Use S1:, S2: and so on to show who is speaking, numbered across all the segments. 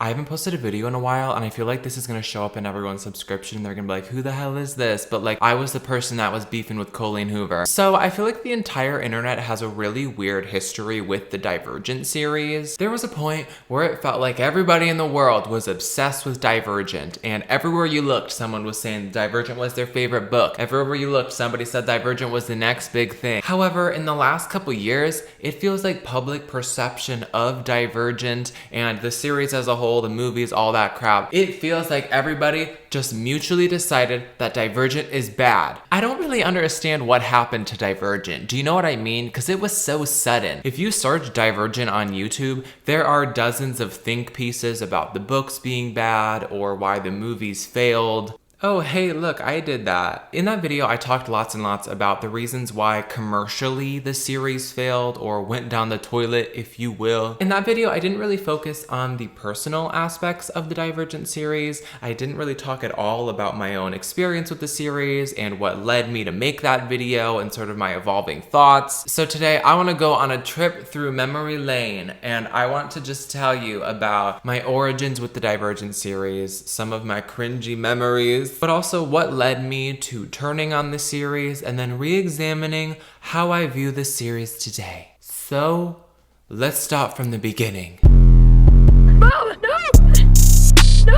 S1: I haven't posted a video in a while, and I feel like this is gonna show up in everyone's subscription. And they're gonna be like, who the hell is this? But like, I was the person that was beefing with Colleen Hoover. So I feel like the entire internet has a really weird history with the Divergent series. There was a point where it felt like everybody in the world was obsessed with Divergent, and everywhere you looked, someone was saying Divergent was their favorite book. Everywhere you looked, somebody said Divergent was the next big thing. However, in the last couple years, it feels like public perception of Divergent and the series as a whole, the movies, all that crap, it feels like everybody just mutually decided that Divergent is bad. I don't really understand what happened to Divergent. Do you know what I mean? Because it was so sudden. If you search Divergent on YouTube, there are dozens of think pieces about the books being bad or why the movies failed. Oh, hey, look, I did that. In that video, I talked lots and lots about the reasons why commercially the series failed or went down the toilet, if you will. In that video, I didn't really focus on the personal aspects of the Divergent series. I didn't really talk at all about my own experience with the series and what led me to make that video and sort of my evolving thoughts. So today, I want to go on a trip through memory lane, and I want to just tell you about my origins with the Divergent series, some of my cringy memories, but also what led me to turning on the series and then re-examining how I view the series today. So, let's start from the beginning. Mama, no! No!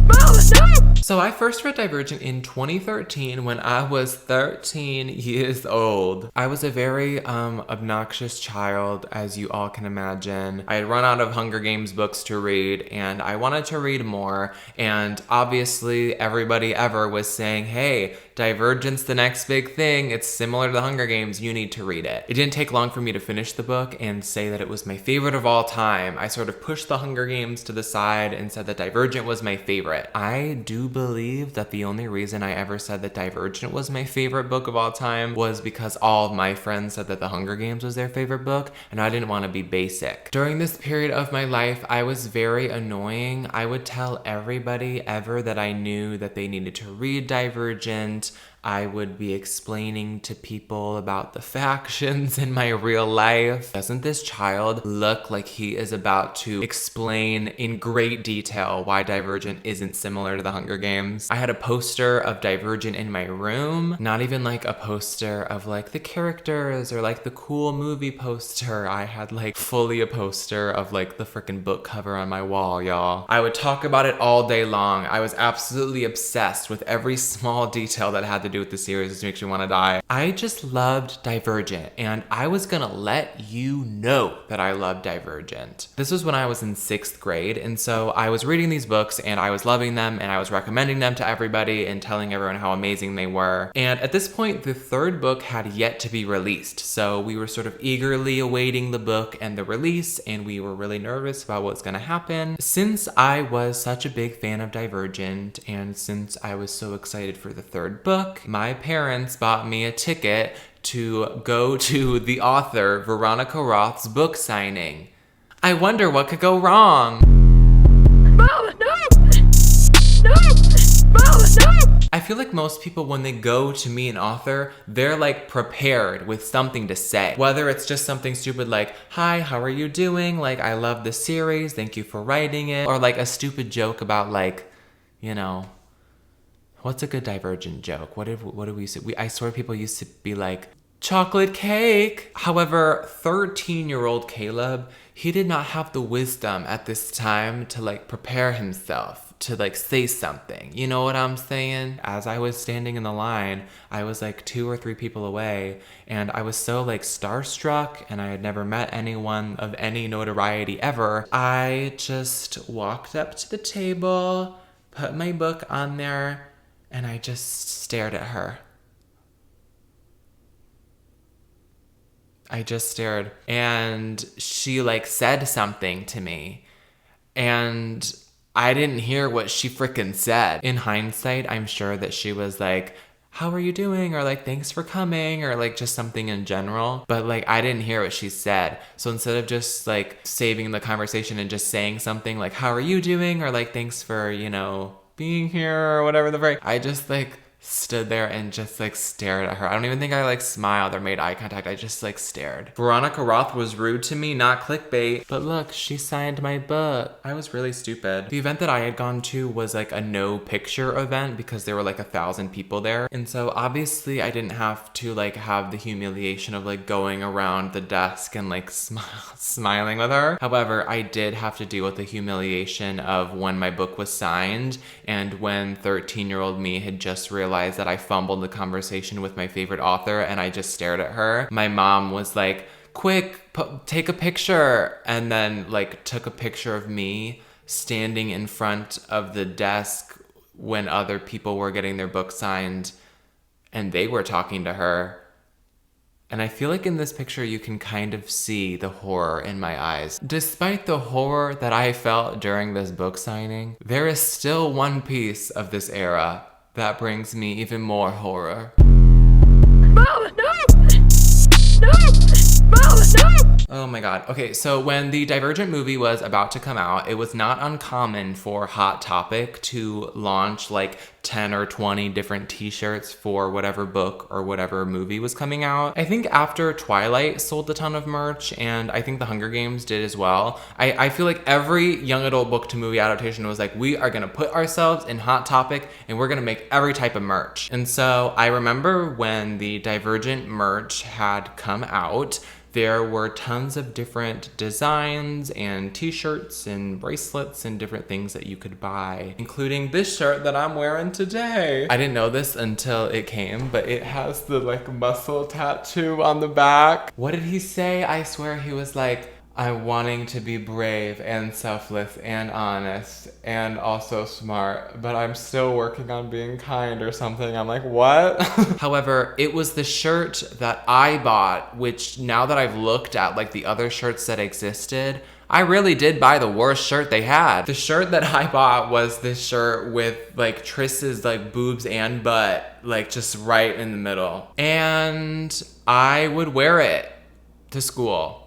S1: Mama, no! So I first read Divergent in 2013 when I was 13 years old. I was a very obnoxious child, as you all can imagine. I had run out of Hunger Games books to read, and I wanted to read more, and obviously everybody ever was saying, hey, Divergent's the next big thing. It's similar to the Hunger Games. You need to read it. It didn't take long for me to finish the book and say that it was my favorite of all time. I sort of pushed the Hunger Games to the side and said that Divergent was my favorite. I do believe that the only reason I ever said that Divergent was my favorite book of all time was because all of my friends said that the Hunger Games was their favorite book, and I didn't want to be basic. During this period of my life, I was very annoying. I would tell everybody ever that I knew that they needed to read Divergent. I would be explaining to people about the factions in my real life. Doesn't this child look like he is about to explain in great detail why Divergent isn't similar to the Hunger Games? I had a poster of Divergent in my room, not even like a poster of like the characters or like the cool movie poster. I had like fully a poster of like the freaking book cover on my wall, y'all. I would talk about it all day long. I was absolutely obsessed with every small detail that had to do with the series. This makes me want to die. I just loved Divergent, and I was gonna let you know that I loved Divergent. This was when I was in 6th grade, and so I was reading these books and I was loving them, and I was recommending them to everybody and telling everyone how amazing they were. And at this point, the 3rd book had yet to be released, so we were sort of eagerly awaiting the book and the release, and we were really nervous about what's gonna happen. Since I was such a big fan of Divergent, and since I was so excited for the 3rd book, my parents bought me a ticket to go to the author Veronica Roth's book signing. I wonder what could go wrong. Mama, no! No! Mama, no! I feel like most people, when they go to meet an author, they're like prepared with something to say. Whether it's just something stupid like, hi, how are you doing? Like, I love the series, thank you for writing it. Or like a stupid joke about like, you know, what's a good Divergent joke? What do we say? I swear people used to be like, chocolate cake. However, 13-year-old Caleb, he did not have the wisdom at this time to like prepare himself to like say something. You know what I'm saying? As I was standing in the line, I was like 2 or 3 people away, and I was so like starstruck, and I had never met anyone of any notoriety ever. I just walked up to the table, put my book on there, and I just stared at her. I just stared. And she like said something to me. And I didn't hear what she freaking said. In hindsight, I'm sure that she was like, how are you doing? Or like, thanks for coming, or like just something in general. But like, I didn't hear what she said. So instead of just like saving the conversation and just saying something like, how are you doing? Or like, thanks for, you know, being here or whatever the break, I just like stood there and just like stared at her. I don't even think I like smiled or made eye contact. I just like stared. Veronica Roth was rude to me, not clickbait. But look, she signed my book. I was really stupid. The event that I had gone to was like a no picture event because there were like 1,000 people there. And so obviously I didn't have to like have the humiliation of like going around the desk and like smiling with her. However, I did have to deal with the humiliation of when my book was signed and when 13-year-old me had just realized that I fumbled the conversation with my favorite author and I just stared at her. My mom was like, quick, take a picture. And then like took a picture of me standing in front of the desk when other people were getting their book signed and they were talking to her. And I feel like in this picture you can kind of see the horror in my eyes. Despite the horror that I felt during this book signing, there is still one piece of this era that brings me even more horror. Mom, no! No! Mom, no! Oh my god. Okay, so when the Divergent movie was about to come out, it was not uncommon for Hot Topic to launch like 10 or 20 different t-shirts for whatever book or whatever movie was coming out. I think after Twilight sold a ton of merch, and I think The Hunger Games did as well. I feel like every young adult book to movie adaptation was like, we are gonna put ourselves in Hot Topic and we're gonna make every type of merch. And so I remember when the Divergent merch had come out, there were tons of different designs and t-shirts and bracelets and different things that you could buy, including this shirt that I'm wearing today. I didn't know this until it came, but it has the like muscle tattoo on the back. What did he say? I swear he was like, I'm wanting to be brave and selfless and honest and also smart, but I'm still working on being kind or something. I'm like, what? However, it was the shirt that I bought, which now that I've looked at like the other shirts that existed, I really did buy the worst shirt they had. The shirt that I bought was this shirt with like Tris's like boobs and butt, like just right in the middle. And I would wear it to school.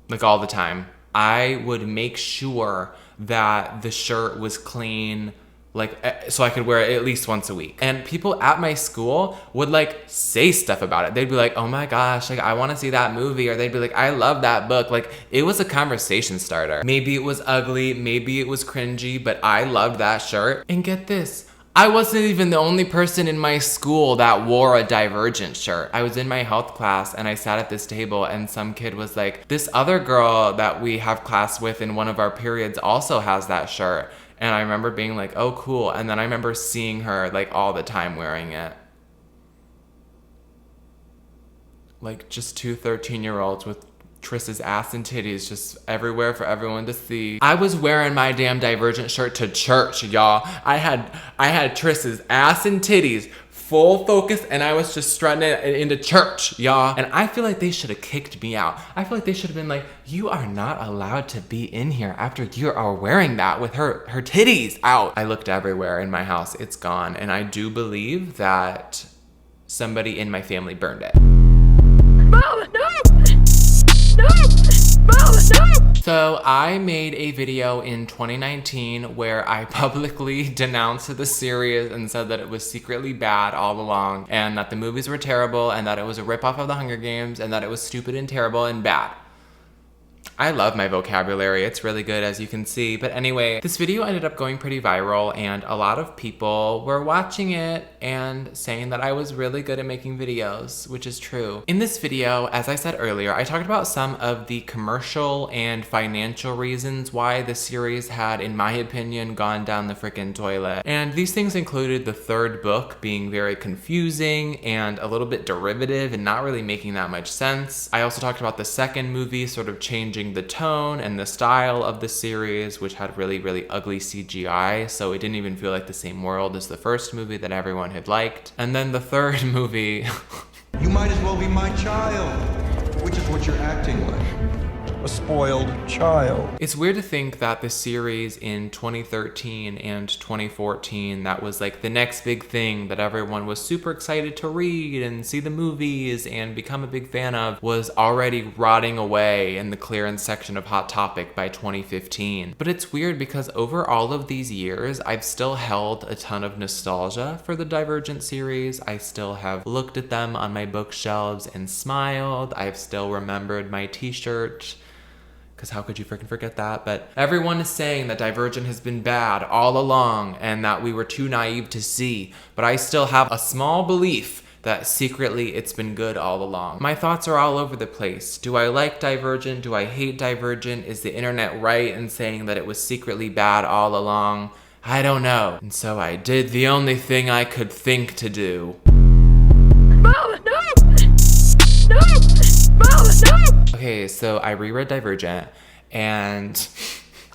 S1: Like all the time. I would make sure that the shirt was clean, like so I could wear it at least once a week. And people at my school would like say stuff about it. They'd be like, oh my gosh, like I want to see that movie. Or they'd be like, I love that book. Like it was a conversation starter. Maybe it was ugly, maybe it was cringy, but I loved that shirt. And get this, I wasn't even the only person in my school that wore a Divergent shirt. I was in my health class and I sat at this table and some kid was like, this other girl that we have class with in one of our periods also has that shirt. And I remember being like, oh cool. And then I remember seeing her like all the time wearing it. Like just two 13-year-olds with Tris's ass and titties just everywhere for everyone to see. I was wearing my damn Divergent shirt to church, y'all. I had Tris's ass and titties full focus and I was just strutting it into church, y'all. And I feel like they should have kicked me out. I feel like they should have been like, you are not allowed to be in here after you are wearing that with her titties out. I looked everywhere in my house. It's gone. And I do believe that somebody in my family burned it. Mom, no! No! Mom, no! So I made a video in 2019 where I publicly denounced the series and said that it was secretly bad all along and that the movies were terrible and that it was a ripoff of The Hunger Games and that it was stupid and terrible and bad. I love my vocabulary, it's really good as you can see. But anyway, this video ended up going pretty viral and a lot of people were watching it and saying that I was really good at making videos, which is true. In this video, as I said earlier, I talked about some of the commercial and financial reasons why the series had, in my opinion, gone down the frickin' toilet. And these things included the third book being very confusing and a little bit derivative and not really making that much sense. I also talked about the second movie sort of changing the tone and the style of the series, which had really, really ugly CGI, so it didn't even feel like the same world as the first movie that everyone had liked. And then the third movie...
S2: You might as well be my child, which is what you're acting like. a spoiled child.
S1: It's weird to think that the series in 2013 and 2014, that was like the next big thing that everyone was super excited to read and see the movies and become a big fan of, was already rotting away in the clearance section of Hot Topic by 2015. But it's weird because over all of these years, I've still held a ton of nostalgia for the Divergent series. I still have looked at them on my bookshelves and smiled. I've still remembered my t-shirt, because how could you freaking forget that? But everyone is saying that Divergent has been bad all along and that we were too naive to see. But I still have a small belief that secretly it's been good all along. My thoughts are all over the place. Do I like Divergent? Do I hate Divergent? Is the internet right in saying that it was secretly bad all along? I don't know. And so I did the only thing I could think to do.
S3: Mama, no! No! Mama, no!
S1: Okay, so I reread Divergent, and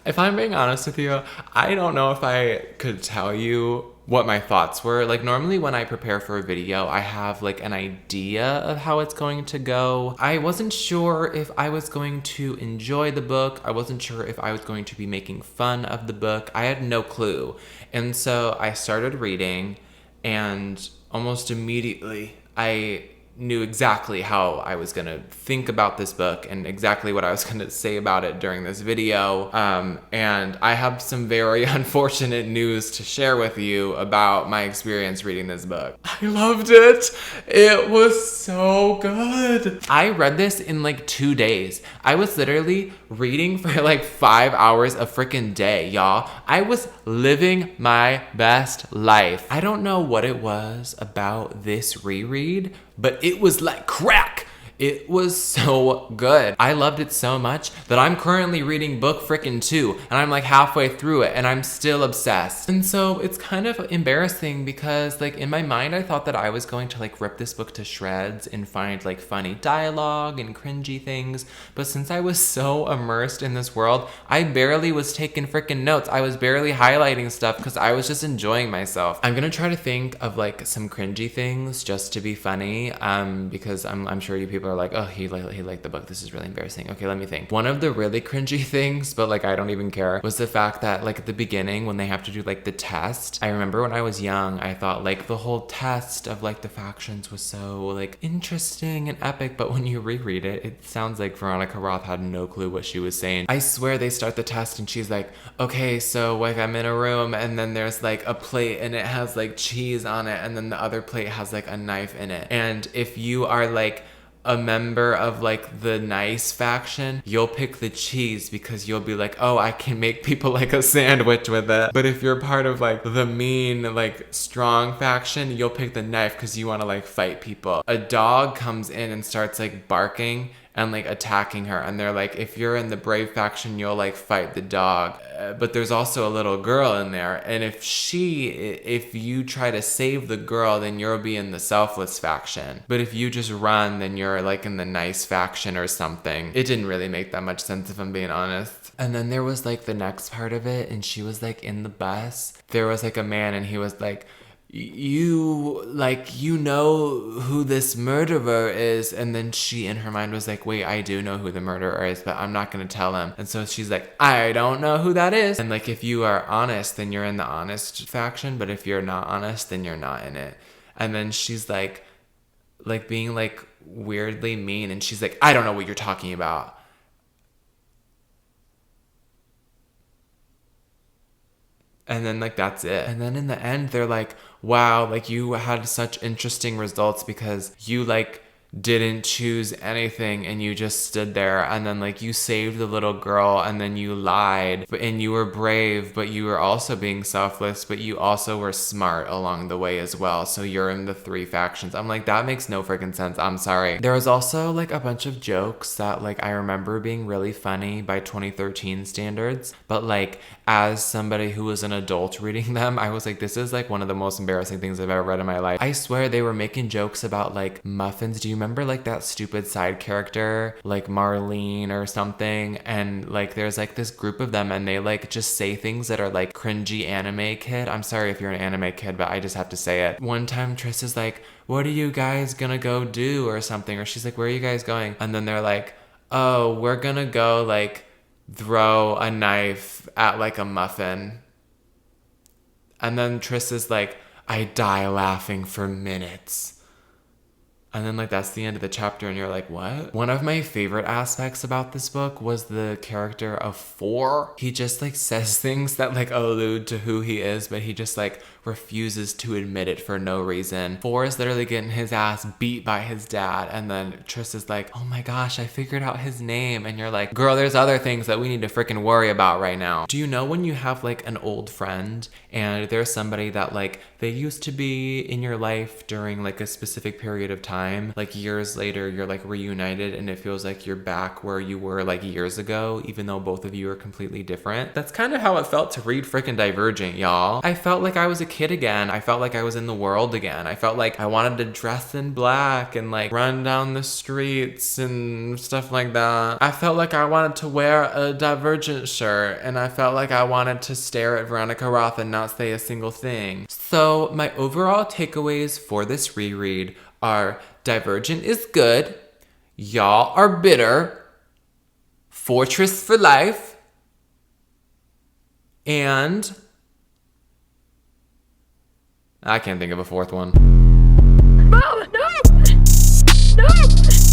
S1: if I'm being honest with you, I don't know if I could tell you what my thoughts were. Like, normally when I prepare for a video, I have like an idea of how it's going to go. I wasn't sure if I was going to enjoy the book. I wasn't sure if I was going to be making fun of the book. I had no clue. And so I started reading, and almost immediately I knew exactly how I was gonna think about this book and exactly what I was gonna say about it during this video. And I have some very unfortunate news to share with you about my experience reading this book. I loved it. It was so good. I read this in like 2 days. I was literally reading for like 5 hours a freaking day, y'all. I was living my best life. I don't know what it was about this reread, but it was like crack. It was so good. I loved it so much that I'm currently reading book frickin' 2, and I'm like halfway through it and I'm still obsessed. And so it's kind of embarrassing because like in my mind, I thought that I was going to like rip this book to shreds and find like funny dialogue and cringy things. But since I was so immersed in this world, I barely was taking frickin' notes. I was barely highlighting stuff because I was just enjoying myself. I'm gonna try to think of like some cringy things just to be funny, because I'm sure you people are like, oh, he liked the book. This is really embarrassing. Okay, let me think. One of the really cringy things, but like I don't even care, was the fact that like at the beginning when they have to do like the test, I remember when I was young, I thought like the whole test of like the factions was so like interesting and epic, but when you reread it, it sounds like Veronica Roth had no clue what she was saying. I swear they start the test and she's like, okay, so like I'm in a room and then there's like a plate and it has like cheese on it and then the other plate has like a knife in it. And if you are like a member of like the nice faction, you'll pick the cheese because you'll be like, oh, I can make people like a sandwich with it. But if you're part of like the mean, like strong faction, you'll pick the knife because you want to like fight people. A dog comes in and starts like barking and like attacking her, and they're like, if you're in the brave faction, you'll like fight the dog. But there's also a little girl in there, and if you try to save the girl, then you'll be in the selfless faction. But if you just run, then you're like in the nice faction or something. It didn't really make that much sense if I'm being honest. And then there was like the next part of it, and she was like in the bus. There was like a man, and he was like, you know who this murderer is. And then she in her mind was like, wait, I do know who the murderer is, but I'm not gonna tell him. And so she's like, I don't know who that is. And like, if you are honest, then you're in the honest faction, but if you're not honest, then you're not in it. And then she's like being like weirdly mean, and she's like, I don't know what you're talking about. And then like that's it. And then in the end they're like, wow, like you had such interesting results because you like didn't choose anything and you just stood there, and then like you saved the little girl, and then you lied, and you were brave, but you were also being selfless, but you also were smart along the way as well. So you're in the 3 factions. I'm like, that makes no freaking sense. I'm sorry. There was also like a bunch of jokes that like I remember being really funny by 2013 standards, but like as somebody who was an adult reading them, I was like, this is like one of the most embarrassing things I've ever read in my life. I swear they were making jokes about like muffins. Do you remember like that stupid side character, like Marlene or something? And like there's like this group of them, and they like just say things that are like cringy anime kid. I'm sorry if you're an anime kid, but I just have to say it. One time Triss is like, what are you guys gonna go do or something? Or she's like, where are you guys going? And then they're like, oh, we're gonna go like throw a knife at like a muffin. And then Tris is like, I die laughing for minutes. And then like that's the end of the chapter and you're like, what? One of my favorite aspects about this book was the character of Four. He just like says things that like allude to who he is, but he just like refuses to admit it for no reason. Four is literally getting his ass beat by his dad, and then Tris is like, oh my gosh, I figured out his name. And you're like, girl, there's other things that we need to freaking worry about right now. Do you know when you have like an old friend and there's somebody that like they used to be in your life during like a specific period of time, like years later you're like reunited and it feels like you're back where you were like years ago, even though both of you are completely different? That's kind of how it felt to read freaking Divergent, y'all. I felt like I was a kid again. I felt like I was in the world again. I felt like I wanted to dress in black and like run down the streets and stuff like that. I felt like I wanted to wear a Divergent shirt, and I felt like I wanted to stare at Veronica Roth and not say a single thing. So my overall takeaways for this reread are: Divergent is good, y'all are bitter, fourtris for life, and I can't think of a fourth one.
S3: Mama, no! No!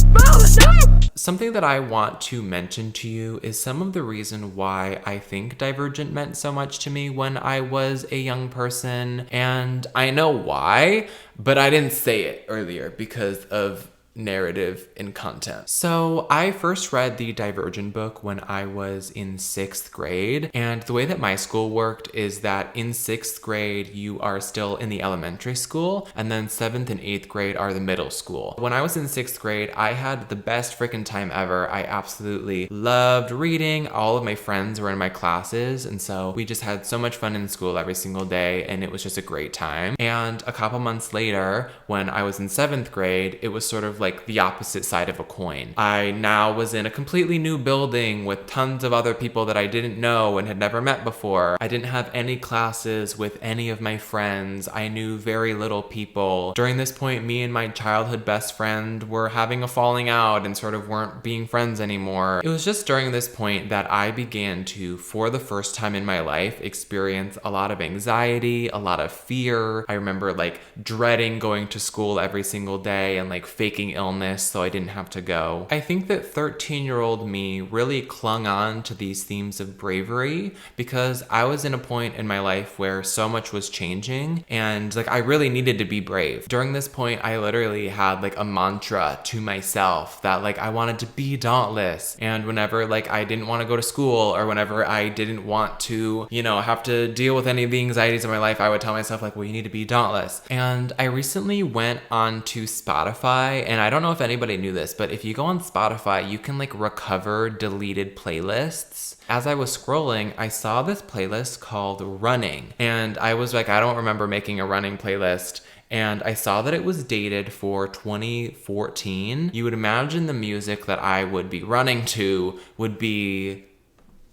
S3: Mama, no!
S1: Something that I want to mention to you is some of the reason why I think Divergent meant so much to me when I was a young person. And I know why, but I didn't say it earlier because of narrative and content. So I first read the Divergent book when I was in 6th grade, and the way that my school worked is that in 6th grade you are still in the elementary school, and then 7th and 8th grade are the middle school. When I was in 6th grade, I had the best freaking time ever. I absolutely loved reading. All of my friends were in my classes, and so we just had so much fun in school every single day, and it was just a great time. And a couple months later, when I was in 7th grade, it was sort of like the opposite side of a coin. I now was in a completely new building with tons of other people that I didn't know and had never met before. I didn't have any classes with any of my friends. I knew very little people. During this point, me and my childhood best friend were having a falling out and sort of weren't being friends anymore. It was just during this point that I began to, for the first time in my life, experience a lot of anxiety, a lot of fear. I remember like dreading going to school every single day and like faking illness so I didn't have to go. I think that 13-year-old me really clung on to these themes of bravery because I was in a point in my life where so much was changing and like I really needed to be brave. During this point, I literally had like a mantra to myself that like I wanted to be dauntless, and whenever like I didn't want to go to school or whenever I didn't want to, you know, have to deal with any of the anxieties of my life, I would tell myself like, well, you need to be dauntless. And I recently went on to Spotify, and I don't know if anybody knew this, but if you go on Spotify, you can like recover deleted playlists. As I was scrolling, I saw this playlist called Running, and I was like, I don't remember making a running playlist. And I saw that it was dated for 2014. You would imagine the music that I would be running to would be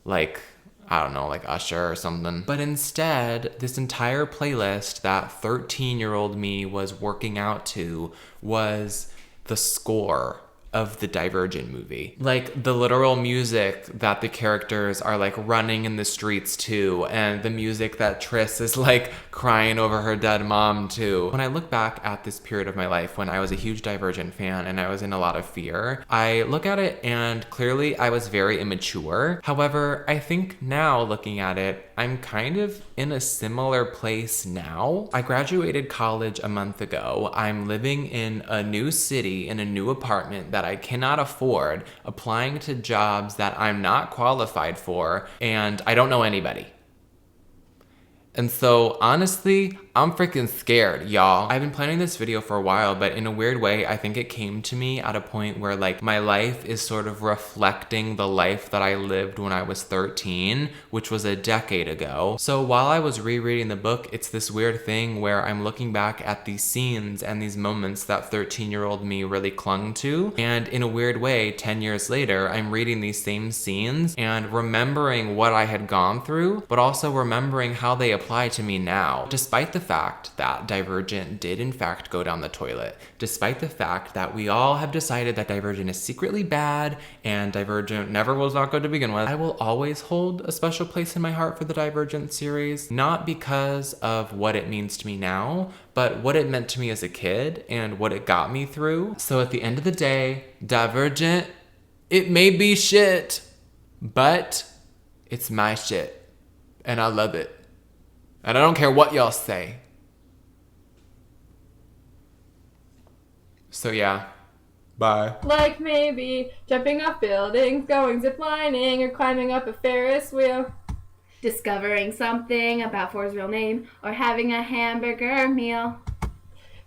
S1: like, I don't know, like Usher or something. But instead, this entire playlist that 13-year-old me was working out to was the score of the Divergent movie. Like the literal music that the characters are like running in the streets to, and the music that Tris is like crying over her dead mom to. When I look back at this period of my life when I was a huge Divergent fan and I was in a lot of fear, I look at it and clearly I was very immature. However, I think now looking at it, I'm kind of in a similar place now. I graduated college a month ago. I'm living in a new city in a new apartment that I cannot afford, applying to jobs that I'm not qualified for, and I don't know anybody. And so honestly, I'm freaking scared, y'all. I've been planning this video for a while, but in a weird way, I think it came to me at a point where like my life is sort of reflecting the life that I lived when I was 13, which was a decade ago. So while I was rereading the book, it's this weird thing where I'm looking back at these scenes and these moments that 13-year-old me really clung to. And in a weird way, 10 years later, I'm reading these same scenes and remembering what I had gone through, but also remembering how they apply to me now, despite the fact that Divergent did in fact go down the toilet, despite the fact that we all have decided that Divergent is secretly bad and Divergent never was not good to begin with. I will always hold a special place in my heart for the Divergent series, not because of what it means to me now, but what it meant to me as a kid and what it got me through. So at the end of the day, Divergent, it may be shit, but it's my shit. And I love it. And I don't care what y'all say. So yeah, bye.
S4: Like maybe jumping off buildings, going ziplining, or climbing up a Ferris wheel.
S5: Discovering something about For's real name, or having a hamburger meal.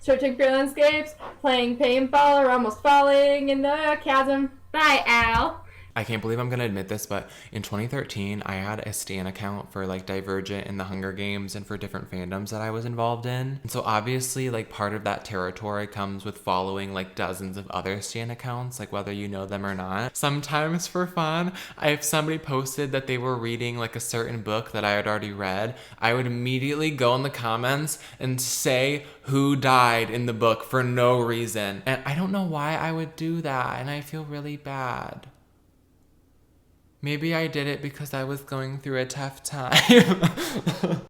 S4: Searching for landscapes, playing paintball, or almost falling in the chasm.
S5: Bye, Al.
S1: I can't believe I'm gonna admit this, but in 2013, I had a Stan account for like Divergent and the Hunger Games and for different fandoms that I was involved in. And so obviously, like, part of that territory comes with following like dozens of other Stan accounts, like whether you know them or not. Sometimes for fun, if somebody posted that they were reading like a certain book that I had already read, I would immediately go in the comments and say who died in the book for no reason. And I don't know why I would do that, and I feel really bad. Maybe I did it because I was going through a tough time.